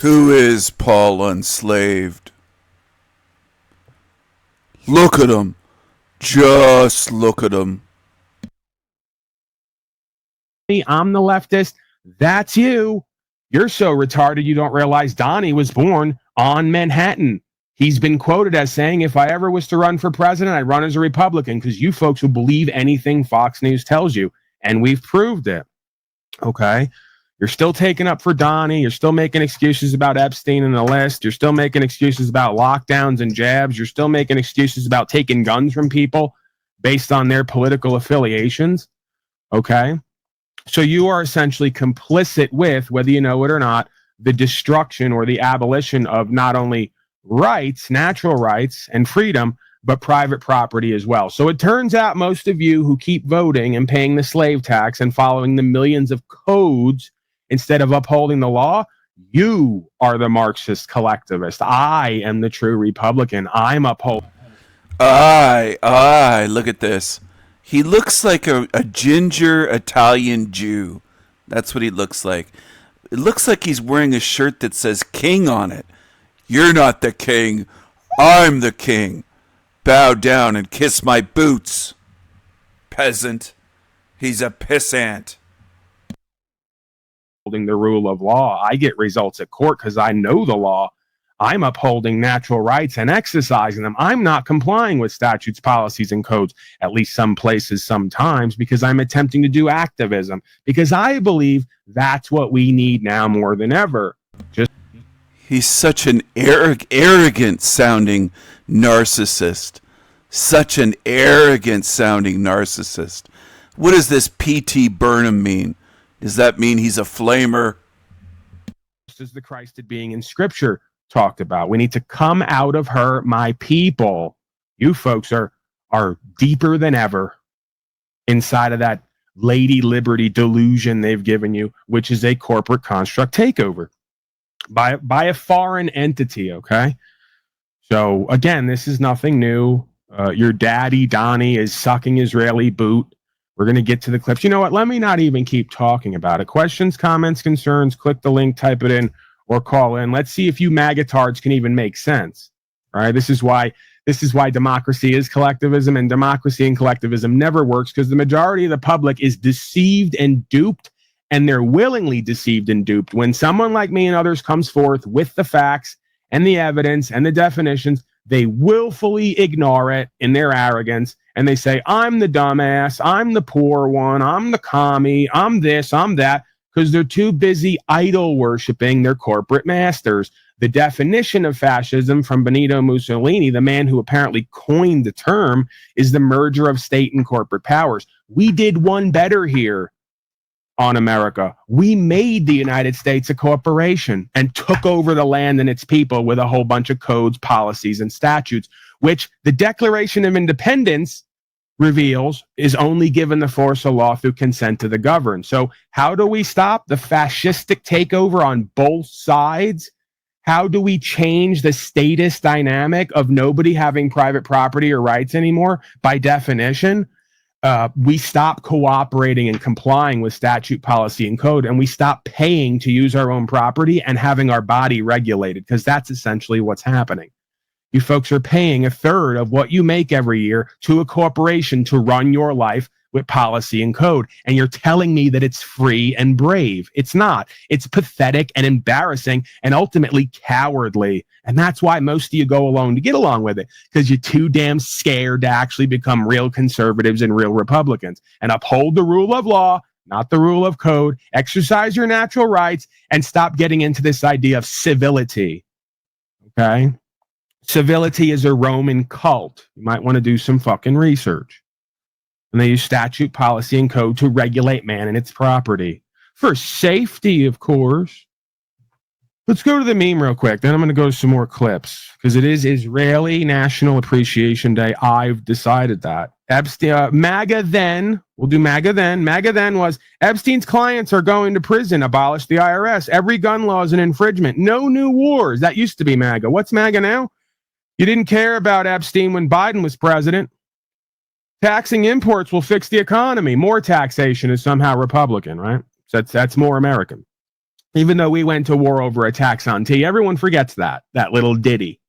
Who is Paul Unslaved? Look at him. Just look at him. I'm the leftist. That's you. You're so retarded you don't realize Donnie was born on Manhattan. He's been quoted as saying, if I ever was to run for president, I'd run as a Republican, because you folks will believe anything Fox News tells you. And we've proved it. Okay? You're still taking up for Donnie. You're still making excuses about Epstein and the list. You're still making excuses about lockdowns and jabs. You're still making excuses about taking guns from people based on their political affiliations. Okay? So you are essentially complicit with, whether you know it or not, the destruction or the abolition of not only rights, natural rights and freedom, but private property as well. So it turns out most of you who keep voting and paying the slave tax and following the millions of codes instead of upholding the law, you are the Marxist collectivist. I am the true Republican. I'm upholding. Look at this. He looks like a ginger Italian Jew. That's what he looks like. It looks like he's wearing a shirt that says king on it. You're not the king. I'm the king. Bow down and kiss my boots. Peasant. He's a pissant. Holding the rule of law. I get results at court because I know the law. I'm upholding natural rights and exercising them. I'm not complying with statutes, policies, and codes, at least some places, sometimes, because I'm attempting to do activism, because I believe that's what we need now more than ever. He's such an arrogant sounding narcissist. Such an arrogant sounding narcissist. What does this P.T. Burnham mean? Does that mean he's a flamer? Just as the Christed being in Scripture talked about. We need to come out of her, my people. You folks are deeper than ever inside of that Lady Liberty delusion they've given you, which is a corporate construct takeover by a foreign entity, okay? So, again, this is nothing new. Your daddy, Donnie, is sucking Israeli boot. We're going to get to the clips. You know what? Let me not even keep talking about it. Questions, comments, concerns, click the link, type it in, or call in. Let's see if you magatards can even make sense. All right? This is why democracy is collectivism, and democracy and collectivism never works, because the majority of the public is deceived and duped, and they're willingly deceived and duped. When someone like me and others comes forth with the facts and the evidence and the definitions, they willfully ignore it in their arrogance, and they say, I'm the dumbass, I'm the poor one, I'm the commie, I'm this, I'm that, because they're too busy idol worshiping their corporate masters. The definition of fascism from Benito Mussolini, the man who apparently coined the term, is the merger of state and corporate powers. We did one better here on America. We made the United States a corporation and took over the land and its people with a whole bunch of codes, policies, and statutes, which the Declaration of Independence reveals is only given the force of law through consent to the governed. So how do we stop the fascistic takeover on both sides? How do we change the status dynamic of nobody having private property or rights anymore? By definition, we stop cooperating and complying with statute, policy, and code, and we stop paying to use our own property and having our body regulated, because that's essentially what's happening. You folks are paying a third of what you make every year to a corporation to run your life with policy and code. And you're telling me that it's free and brave. It's not. It's pathetic and embarrassing and ultimately cowardly. And that's why most of you go alone to get along with it, because you're too damn scared to actually become real conservatives and real Republicans and uphold the rule of law, not the rule of code. Exercise your natural rights and stop getting into this idea of civility. Okay? Civility is a Roman cult. You might want to do some fucking research. And they use statute, policy, and code to regulate man and its property. For safety, of course. Let's go to the meme real quick. Then I'm going to go to some more clips, because it is Israeli National Appreciation Day. I've decided that. MAGA then, we'll do MAGA then. MAGA then was, Epstein's clients are going to prison, abolish the IRS. Every gun law is an infringement. No new wars. That used to be MAGA. What's MAGA now? You didn't care about Epstein when Biden was president. Taxing imports will fix the economy. More taxation is somehow Republican, right? So that's more American. Even though we went to war over a tax on tea, everyone forgets that little ditty,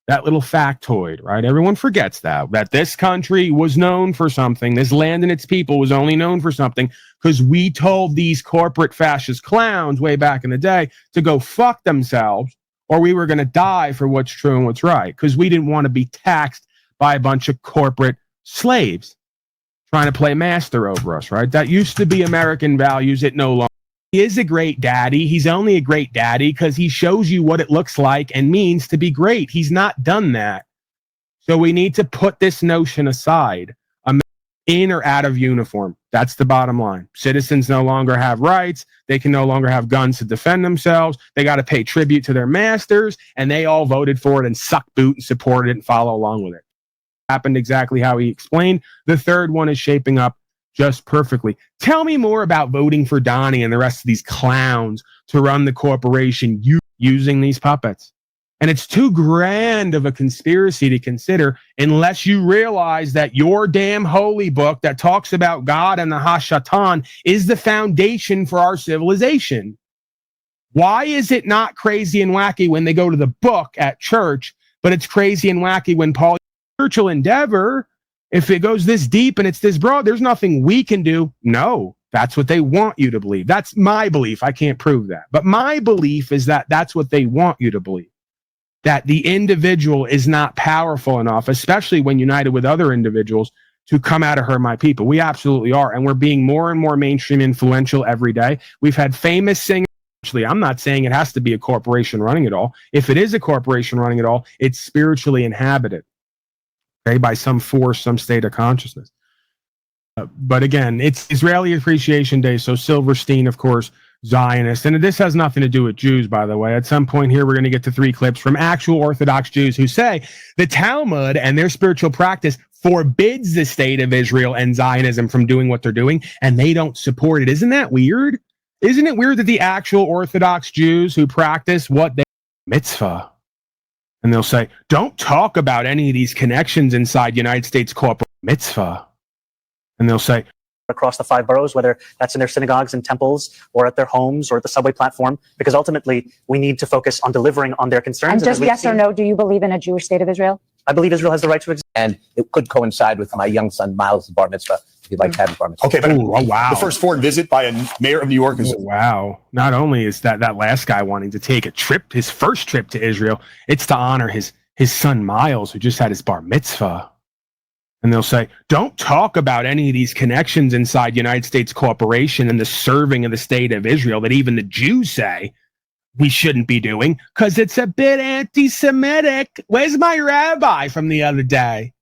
that little factoid, right? Everyone forgets that this country was known for something. This land and its people was only known for something because we told these corporate fascist clowns way back in the day to go fuck themselves, or we were going to die for what's true and what's right, because we didn't want to be taxed by a bunch of corporate slaves trying to play master over us, right? That used to be American values. It no longer. He is a great daddy. He's only a great daddy because he shows you what it looks like and means to be great. He's not done that. So we need to put this notion aside. In or out of uniform. That's the bottom line. Citizens no longer have rights. They can no longer have guns to defend themselves. They got to pay tribute to their masters, and they all voted for it and suck boot and supported it and follow along with it. Happened exactly how he explained. The third one is shaping up just perfectly. Tell me more about voting for Donnie and the rest of these clowns to run the corporation using these puppets. And it's too grand of a conspiracy to consider unless you realize that your damn holy book that talks about God and the Hashatan is the foundation for our civilization. Why is it not crazy and wacky when they go to the book at church, but it's crazy and wacky when Paul spiritual endeavor, if it goes this deep and it's this broad, there's nothing we can do. No, that's what they want you to believe. That's my belief. I can't prove that. But my belief is that that's what they want you to believe. That the individual is not powerful enough, especially when united with other individuals, to come out of her, my people. We absolutely are. And we're being more and more mainstream influential every day. We've had famous singers. Actually, I'm not saying it has to be a corporation running it all. If it is a corporation running it all, it's spiritually inhabited, okay, by some force, some state of consciousness. But again, it's Israeli Appreciation Day, so Silverstein, of course, Zionist. And this has nothing to do with Jews, by the way. At some point here, we're going to get to 3 clips from actual Orthodox Jews who say the Talmud and their spiritual practice forbids the state of Israel and Zionism from doing what they're doing, and they don't support it. Isn't that weird? Isn't it weird that the actual Orthodox Jews who practice what they mitzvah, and they'll say, don't talk about any of these connections inside United States corporate mitzvah. And they'll say, across the 5 boroughs, whether that's in their synagogues and temples or at their homes or at the subway platform, because ultimately we need to focus on delivering on their concerns. And just yes or no, do you believe in a Jewish state of Israel? I believe Israel has the right to exist. And it could coincide with my young son Miles' bar mitzvah, if you'd like to have a bar mitzvah. Okay, but wow. The first foreign visit by a mayor of New York is... wow. Not only is that last guy wanting to take a trip, his first trip to Israel, it's to honor his son Miles, who just had his bar mitzvah. And they'll say, don't talk about any of these connections inside United States corporation and the serving of the state of Israel that even the Jews say we shouldn't be doing because it's a bit anti-Semitic. Where's my rabbi from the other day?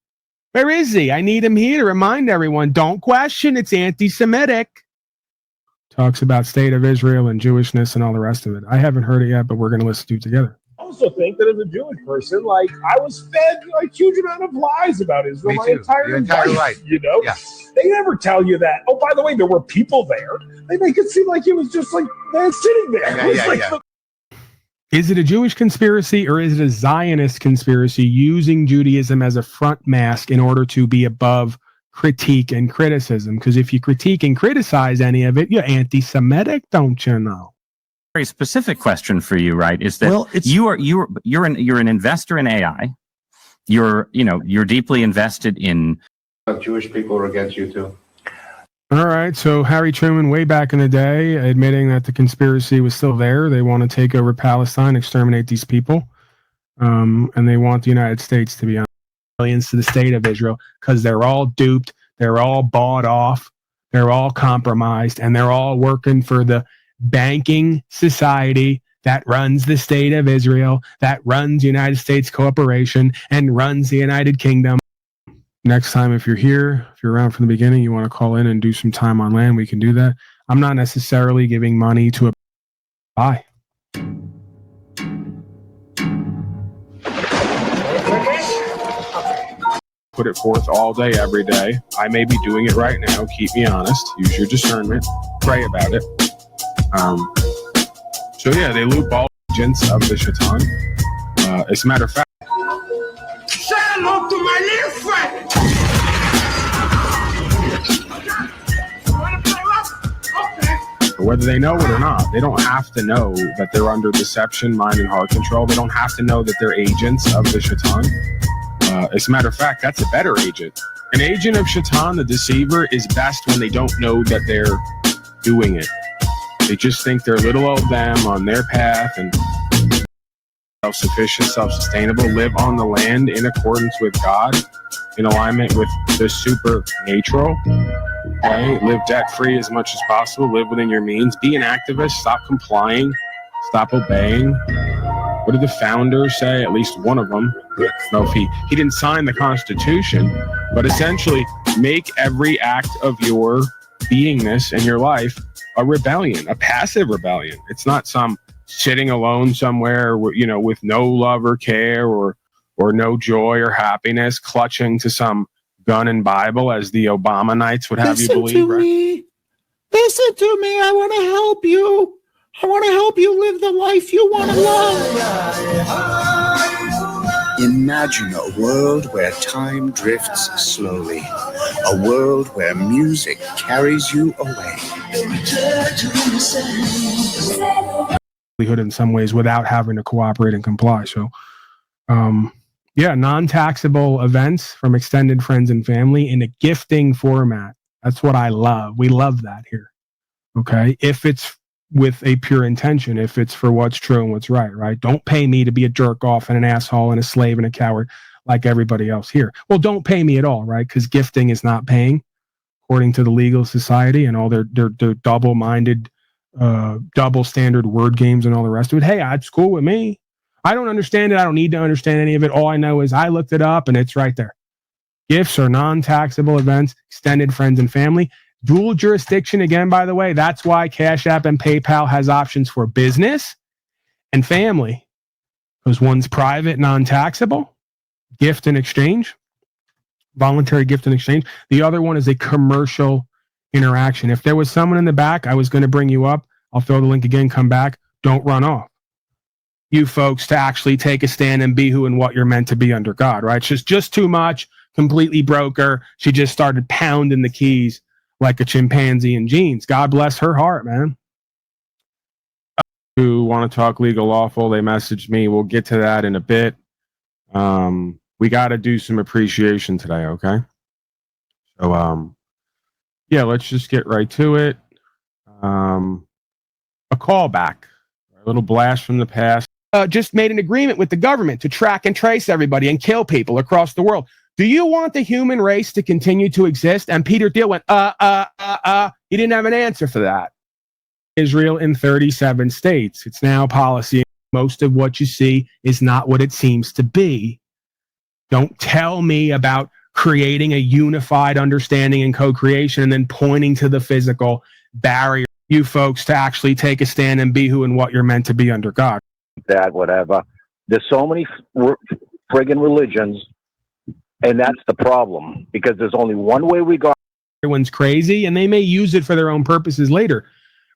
Where is he? I need him here to remind everyone, don't question, it's anti-Semitic. Talks about state of Israel and Jewishness and all the rest of it. I haven't heard it yet, but we're going to listen to it together. I also think that as a Jewish person, like I was fed a huge amount of lies about Israel my entire life. You know, they never tell you that. Oh, by the way, there were people there. They make it seem like it was just like man sitting there. Is it a Jewish conspiracy or is it a Zionist conspiracy using Judaism as a front mask in order to be above critique and criticism? Because if you critique and criticize any of it, you're anti-Semitic, don't you know? Very specific question for you, right? Is that you're an investor in AI. You're deeply invested in Jewish people are against you too. All right, so Harry Truman, way back in the day, admitting that the conspiracy was still there. They want to take over Palestine, exterminate these people, and they want the United States to be on millions to the state of Israel because they're all duped, they're all bought off, they're all compromised, and they're all working for the banking society that runs the state of Israel, that runs United States Corporation, and runs the United Kingdom. Next time, if you're here, if you're around from the beginning, you want to call in and do some time on land, we can do that. I'm not necessarily giving money to a... Bye. Put it forth all day, every day. I may be doing it right now. Keep me honest. Use your discernment. Pray about it. So yeah, they loop all agents of the Shaitan. As a matter of fact, Say hello to my little friend. So whether they know it or not, they don't have to know that they're under deception, mind and heart control. They don't have to know that they're agents of the shaitan. As a matter of fact, that's a better agent. An agent of shaitan, the deceiver, is best when they don't know that they're doing it. They just think they're little old them on their path and self-sufficient, self-sustainable, live on the land in accordance with God, in alignment with the supernatural. Okay? Live debt-free as much as possible, live within your means, be an activist, stop complying, stop obeying. What did the founders say? At least one of them. I don't know if he didn't sign the Constitution, but essentially make every act of your beingness and your life a rebellion, a passive rebellion. It's not some sitting alone somewhere, with no love or care or no joy or happiness, clutching to some gun and Bible, as the Obama-nites would have you believe. Right? Listen to me. I want to help you. I want to help you live the life you want to love. Imagine a world where time drifts slowly. A world where music carries you away. In some ways without having to cooperate and comply. So, non-taxable events from extended friends and family in a gifting format. That's what I love. We love that here. Okay. If it's with a pure intention, if it's for what's true and what's right? Don't pay me to be a jerk off and an asshole and a slave and a coward like everybody else here. Well, don't pay me at all, right? Because gifting is not paying according to the legal society and all their double-minded, double standard word games and all the rest of it. Hey, it's cool with me. I don't understand it. I don't need to understand any of it. All I know is I looked it up and it's right there. Gifts are non-taxable events, extended friends and family. Dual jurisdiction, again, by the way, that's why Cash App and PayPal has options for business and family. Because one's private, non-taxable, gift and exchange, voluntary gift and exchange. The other one is a commercial interaction. If there was someone in the back, I was going to bring you up. I'll throw the link again, come back. Don't run off. You folks to actually take a stand and be who and what you're meant to be under God, right? She's just too much, completely broke her. She just started pounding the keys like a chimpanzee in jeans. God bless her heart, man. Who want to talk legal lawful, they messaged me. We'll get to that in a bit. We got to do some appreciation today, okay? So, let's just get right to it. A callback, a little blast from the past. Just made an agreement with the government to track and trace everybody and kill people across the world. Do you want the human race to continue to exist? And Peter Thiel went, He didn't have an answer for that. Israel in 37 states. It's now policy. Most of what you see is not what it seems to be. Don't tell me about creating a unified understanding and co-creation and then pointing to the physical barrier. You folks to actually take a stand and be who and what you're meant to be under God. That, whatever. There's so many friggin' religions, and that's the problem, because there's only one way we go. Everyone's crazy, and they may use it for their own purposes later,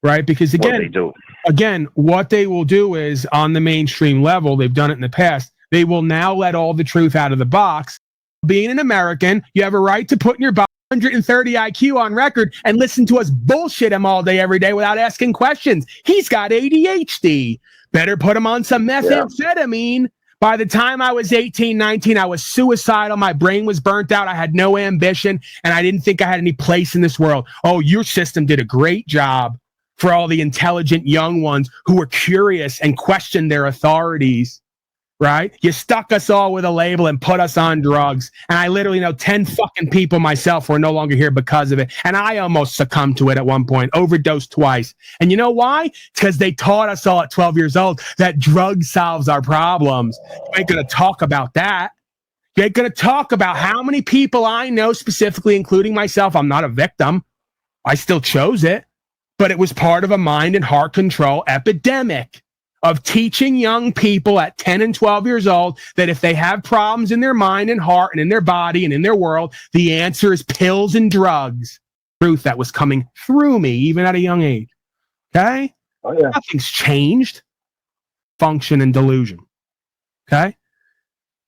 right? Because again, what they will do is, on the mainstream level, they've done it in the past, they will now let all the truth out of the box. Being an American, you have a right to put in your 130 IQ on record and listen to us bullshit him all day, every day without asking questions. He's got ADHD. Better put him on some methamphetamine. Yeah. By the time I was 18, 19, I was suicidal. My brain was burnt out. I had no ambition, and I didn't think I had any place in this world. Oh, your system did a great job for all the intelligent young ones who were curious and questioned their authorities. Right? You stuck us all with a label and put us on drugs. And I literally know 10 fucking people myself who are no longer here because of it. And I almost succumbed to it at one point, overdosed twice. And you know why? It's because they taught us all at 12 years old that drug solves our problems. You ain't going to talk about that. You ain't going to talk about how many people I know, specifically, including myself. I'm not a victim. I still chose it. But it was part of a mind and heart control epidemic of teaching young people at 10 and 12 years old that if they have problems in their mind and heart and in their body and in their world, the answer is pills and drugs. Truth that was coming through me even at a young age. Okay? Oh, yeah. Nothing's changed. Function and delusion. Okay?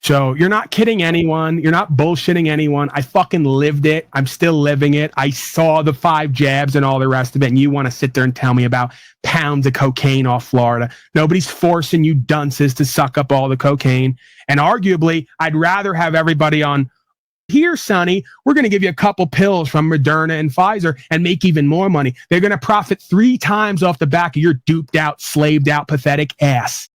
So you're not kidding anyone. You're not bullshitting anyone. I fucking lived it. I'm still living it. I saw the 5 jabs and all the rest of it. And you want to sit there and tell me about pounds of cocaine off Florida. Nobody's forcing you dunces to suck up all the cocaine. And arguably, I'd rather have everybody on here, Sonny. We're going to give you a couple pills from Moderna and Pfizer and make even more money. They're going to profit 3 times off the back of your duped out, slaved out, pathetic ass.